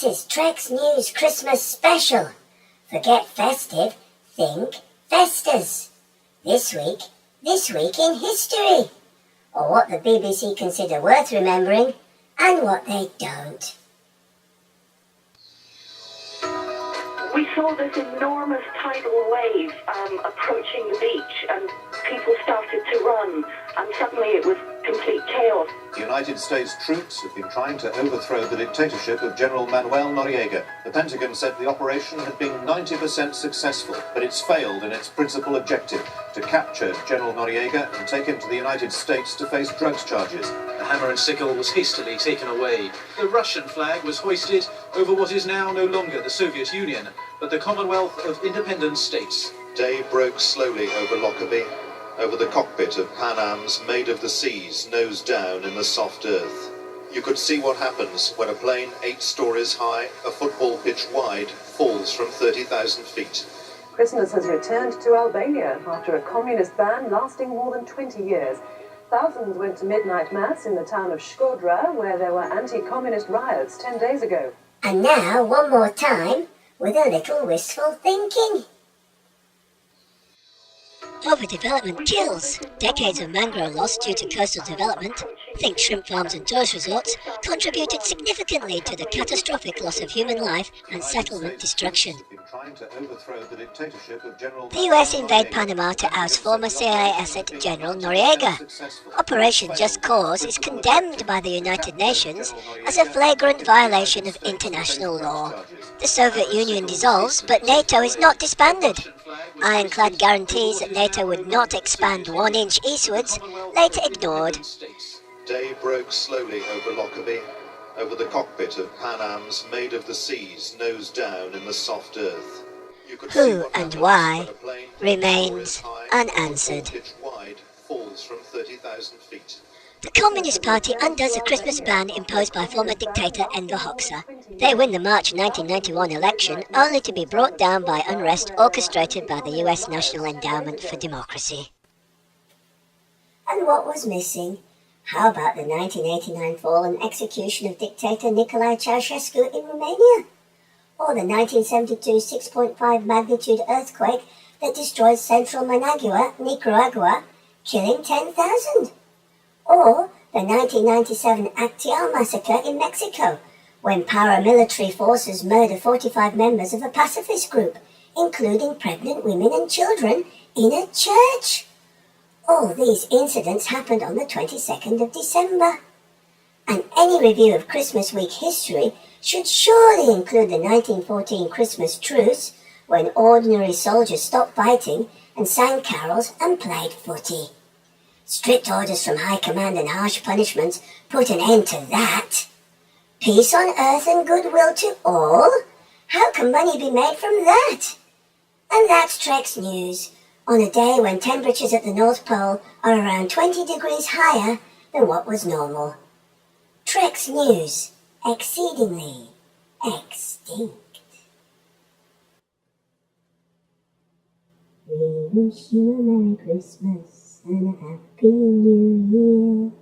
This is Trex News Christmas Special. Forget festive, think Festas. This week in history. Or what the BBC consider worth remembering and what they don't. We saw this enormous tidal wave approaching the beach, and people started to run, and suddenly it was complete chaos. The United States troops have been trying to overthrow the dictatorship of General Manuel Noriega. The Pentagon said the operation had been 90% successful, but it's failed in its principal objective, to capture General Noriega and take him to the United States to face drugs charges. The hammer and sickle was hastily taken away. The Russian flag was hoisted over what is now no longer the Soviet Union, but the Commonwealth of Independent States. Day broke slowly over Lockerbie, over the cockpit of Pan Am's Made of the Seas, nose down in the soft earth. You could see what happens when a plane 8 stories high, a football pitch wide, falls from 30,000 feet. Christmas has returned to Albania after a communist ban lasting more than 20 years. Thousands went to midnight mass in the town of Shkodra, where there were anti-communist riots 10 days ago. And now, one more time, with a little wistful thinking. Overdevelopment kills. Decades of mangrove loss due to coastal development, think shrimp farms and tourist resorts, contributed significantly to the catastrophic loss of human life and settlement destruction. The US invade Panama to oust former CIA asset General Noriega. Operation Just Cause is condemned by the United Nations as a flagrant violation of international law. The Soviet Union dissolves, but NATO is not disbanded. Ironclad guarantees that NATO would not expand 1 inch eastwards, later ignored. Day broke slowly over Lockerbie, over the cockpit of Pan Am's Made of the Seas, nose down in the soft earth. Who and why remains unanswered. Falls from 30,000 feet. The Communist Party undoes a Christmas ban imposed by former dictator Enver Hoxha. They win the March 1991 election, only to be brought down by unrest orchestrated by the US National Endowment for Democracy. And what was missing? How about the 1989 fall and execution of dictator Nicolae Ceausescu in Romania? Or the 1972 6.5 magnitude earthquake that destroyed central Managua, Nicaragua, killing 10,000? Or the 1997 Actial massacre in Mexico, when paramilitary forces murder 45 members of a pacifist group, including pregnant women and children, in a church. All these incidents happened on the 22nd of December. And any review of Christmas week history should surely include the 1914 Christmas truce, when ordinary soldiers stopped fighting and sang carols and played footy. Strict orders from high command and harsh punishments put an end to that. Peace on earth and goodwill to all? How can money be made from that? And that's Trex News, on a day when temperatures at the North Pole are around 20 degrees higher than what was normal. Trex News, exceedingly extinct. We wish you a Merry Christmas and a Happy New Year.